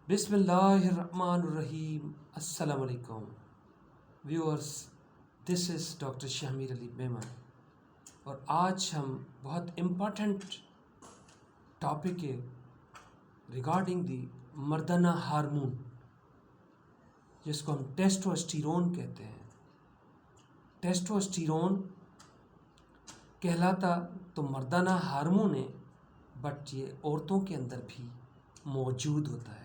بسم اللہ الرحمن الرحیم. السلام علیکم ویورز. دس از ڈاکٹر شہمیر علی میمن اور آج ہم بہت امپورٹنٹ ٹاپک ہے ریگارڈنگ دی مردانہ ہارمون جس کو ہم ٹیسٹوسٹیرون کہتے ہیں. ٹیسٹوسٹیرون کہلاتا تو مردانہ ہارمون ہے، بٹ یہ عورتوں کے اندر بھی موجود ہوتا ہے.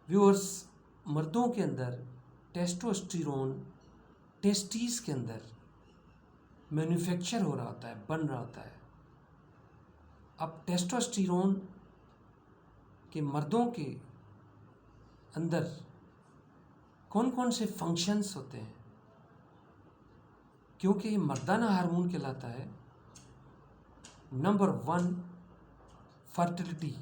ویورز، مردوں کے اندر ٹیسٹوسٹیرون ٹیسٹیز کے اندر مینوفیکچر ہو رہا ہوتا ہے، بن رہا ہوتا ہے. اب ٹیسٹوسٹیرون کے مردوں کے اندر کون کون سے فنکشنز ہوتے ہیں؟ کیونکہ یہ مردانہ ہارمون کہلاتا ہے. Number 1، fertility.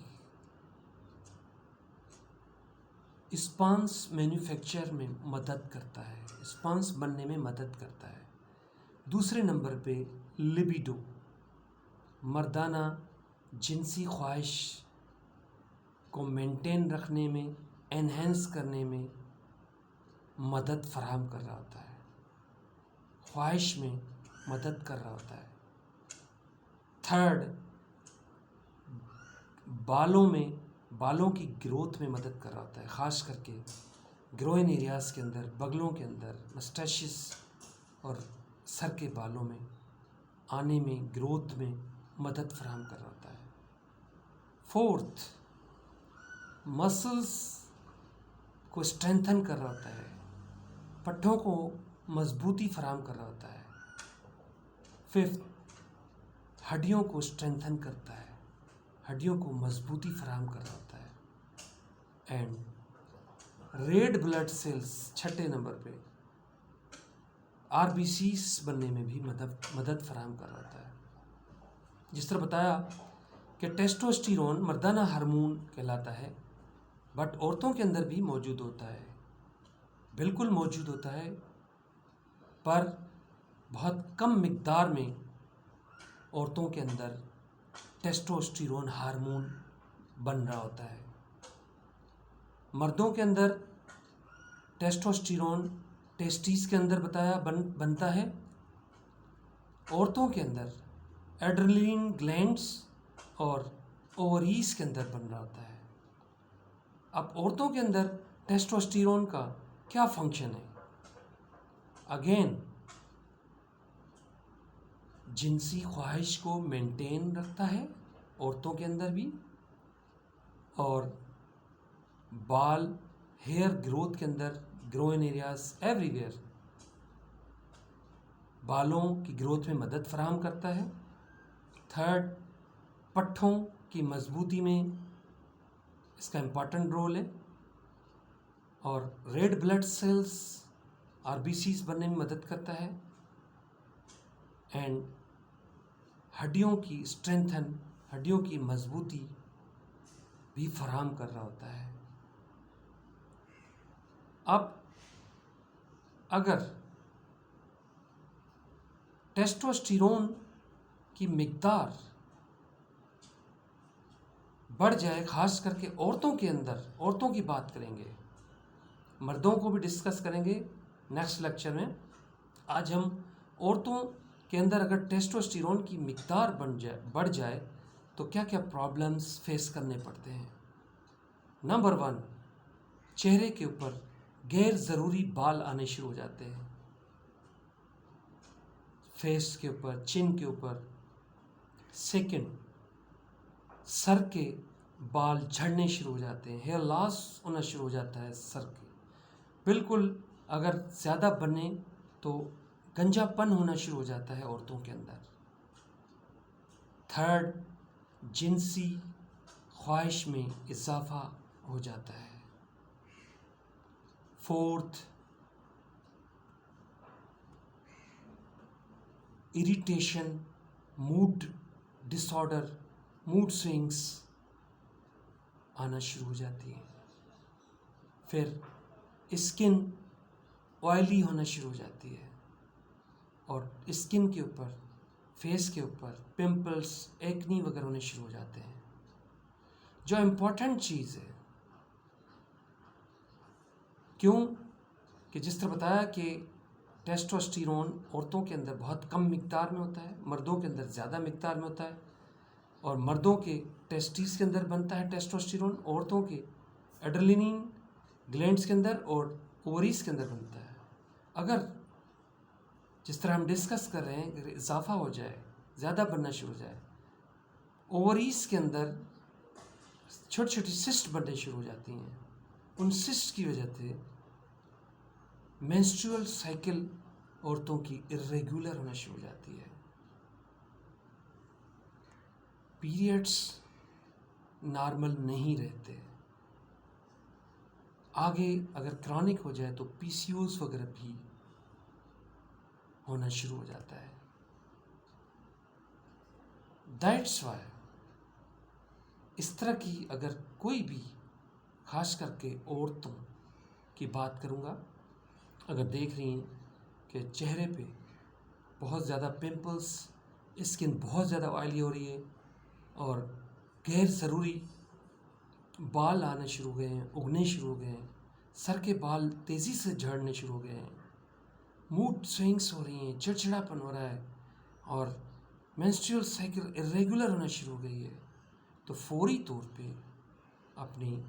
اسپانس مینوفیکچر میں مدد کرتا ہے، اسپانس بننے میں مدد کرتا ہے. دوسرے نمبر پہ لبیڈو، مردانہ جنسی خواہش کو مینٹین رکھنے میں، انہینس کرنے میں مدد فراہم کر رہا ہوتا ہے، خواہش میں مدد کر رہا ہوتا ہے. تھرڈ، بالوں کی گروتھ میں مدد کر رہا ہوتا ہے، خاص کر کے گروئن ایریاز کے اندر، بغلوں کے اندر، مسٹیشز اور سر کے بالوں میں آنے میں، گروتھ میں مدد فراہم کر رہا ہوتا ہے. فورتھ، مسلز کو اسٹرینتھن کر رہا ہوتا ہے، پٹھوں کو مضبوطی فراہم کر رہا ہوتا ہے. ففتھ، ہڈیوں کو اسٹرینتھن کرتا ہے، ہڈیوں کو مضبوطی فراہم کر رہا ہوتا ہے. اینڈ ریڈ بلڈ سیلز، چھٹے نمبر پہ RBCs بننے میں بھی مدد فراہم کر رہا ہوتا ہے. جس طرح بتایا کہ ٹیسٹوسٹیرون مردانہ ہارمون کہلاتا ہے، بٹ عورتوں کے اندر بھی موجود ہوتا ہے، بالکل موجود ہوتا ہے، پر بہت کم مقدار میں عورتوں کے اندر ٹیسٹوسٹیرون ہارمون بن رہا ہوتا ہے. مردوں کے اندر ٹیسٹوسٹیرون ٹیسٹیز کے اندر بتایا بنتا ہے، عورتوں کے اندر ایڈرینل گلینڈز اور اووریز کے اندر بن رہا ہوتا ہے. اب عورتوں کے اندر ٹیسٹوسٹیرون کا کیا فنکشن ہے؟ اگین، جنسی خواہش کو مینٹین رکھتا ہے عورتوں کے اندر بھی، اور بال، ہیئر گروتھ کے اندر، گروئن ایریاز ایوری ویئر، بالوں کی گروتھ میں مدد فراہم کرتا ہے. تھرڈ، پٹھوں کی مضبوطی میں اس کا امپورٹنٹ رول ہے، اور ریڈ بلڈ سیلز RBCs بننے میں مدد کرتا ہے. اینڈ ہڈیوں کی اسٹرینتھن، ہڈیوں کی مضبوطی بھی فراہم کر رہا ہوتا ہے. اب اگر ٹیسٹوسٹیرون کی مقدار بڑھ جائے، خاص کر کے عورتوں کے اندر، عورتوں کی بات کریں گے، مردوں کو بھی ڈسکس کریں گے نیکسٹ لیکچر میں. آج ہم عورتوں کے اندر اگر ٹیسٹوسٹیرون کی مقدار بڑھ جائے تو کیا کیا پرابلمس فیس کرنے پڑتے ہیں. نمبر 1، چہرے کے اوپر غیر ضروری بال آنے شروع ہو جاتے ہیں، فیس کے اوپر، چن کے اوپر. سیکنڈ، سر کے بال جھڑنے شروع ہو جاتے ہیں، ہیئر لاس ہونا شروع ہو جاتا ہے سر کے، بالکل اگر زیادہ بنے تو گنجا پن ہونا شروع ہو جاتا ہے عورتوں کے اندر. تھرڈ، جنسی خواہش میں اضافہ ہو جاتا ہے. فورتھ، اریٹیشن، موڈ ڈس آرڈر، موڈ سوئنگس آنا شروع ہو جاتی ہے. پھر اسکن آئلی ہونا شروع ہو جاتی ہے، اور اسکن کے اوپر، فیس کے اوپر پمپلز، ایکنی وغیرہ ہونے شروع ہو جاتے ہیں. جو امپورٹنٹ چیز ہے. کیوں کہ جس طرح بتایا کہ ٹیسٹوسٹیرون عورتوں کے اندر بہت کم مقدار میں ہوتا ہے، مردوں کے اندر زیادہ مقدار میں ہوتا ہے. اور مردوں کے ٹیسٹیز کے اندر بنتا ہے ٹیسٹوسٹیرون، عورتوں کے ایڈرینلین گلینڈز کے اندر اور اووریز کے اندر بنتا ہے. اگر جس طرح ہم ڈسکس کر رہے ہیں کہ اضافہ ہو جائے، زیادہ بننا شروع ہو جائے، اووریز کے اندر چھوٹی چھوٹی سسٹ بننے شروع ہو جاتی ہیں. ان سسٹ کی وجہ سے مینسٹریول سائیکل عورتوں کی ارریگولر ہونا شروع ہو جاتی ہے. پیریڈس نارمل نہیں رہتے. آگے اگر کرونک ہو جائے تو پی سی اوز وغیرہ بھی ہونا شروع ہو جاتا ہے. دیٹس وائی اس طرح کی اگر کوئی بھی، خاص کر کے عورتوں کی بات کروں گا، اگر دیکھ رہی ہیں کہ چہرے پہ بہت زیادہ پمپلس، اسکن بہت زیادہ آئلی ہو رہی ہے اور غیر ضروری بال آنے شروع ہو گئے ہیں، اگنے شروع ہو گئے ہیں، سر کے بال تیزی سے جھڑنے شروع ہو گئے ہیں، موڈ سوئنگس ہو رہی ہیں، چڑچڑاپن ہو رہا ہے اور مینسٹریول سائیکل ارریگولر ہونا شروع ہو گئی ہے، تو فوری طور پہ اپنی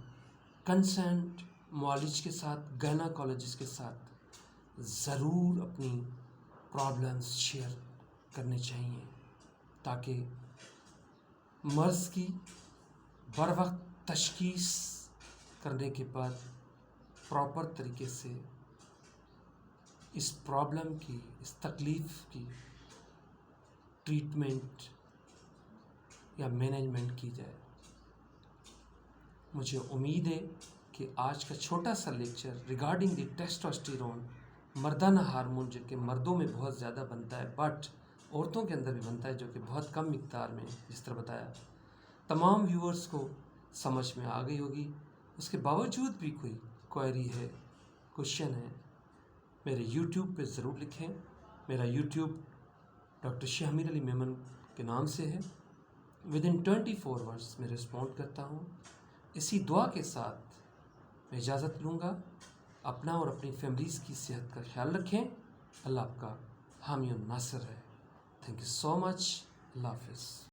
کنسرنڈ معالج کے ساتھ، گائناکالوجسٹ کے ساتھ ضرور اپنی پرابلمس شیئر کرنے چاہیے تاکہ مرض کی بروقت تشخیص کرنے کے بعد پراپر طریقے سے اس پرابلم کی، اس تکلیف کی ٹریٹمنٹ یا مینجمنٹ کی جائے. مجھے امید ہے کہ آج کا چھوٹا سا لیکچر ریگارڈنگ دی ٹیسٹوسٹیرون، مردانہ ہارمون جو کہ مردوں میں بہت زیادہ بنتا ہے بٹ عورتوں کے اندر بھی بنتا ہے جو کہ بہت کم مقدار میں، جس طرح بتایا، تمام ویورز کو سمجھ میں آ گئی ہوگی. اس کے باوجود بھی کوئی کوئری ہے، کوشچن ہے، میرے یوٹیوب پہ ضرور لکھیں. میرا یوٹیوب ڈاکٹر شاہ علی میمن کے نام سے ہے. ودن 24 آورس میں رسپونڈ کرتا ہوں. اسی دعا کے ساتھ میں اجازت لوں گا. اپنا اور اپنی فیملیز کی صحت کا خیال رکھیں. اللہ آپ کا حامی و ناصر ہے. تھینک یو سو مچ. اللہ حافظ.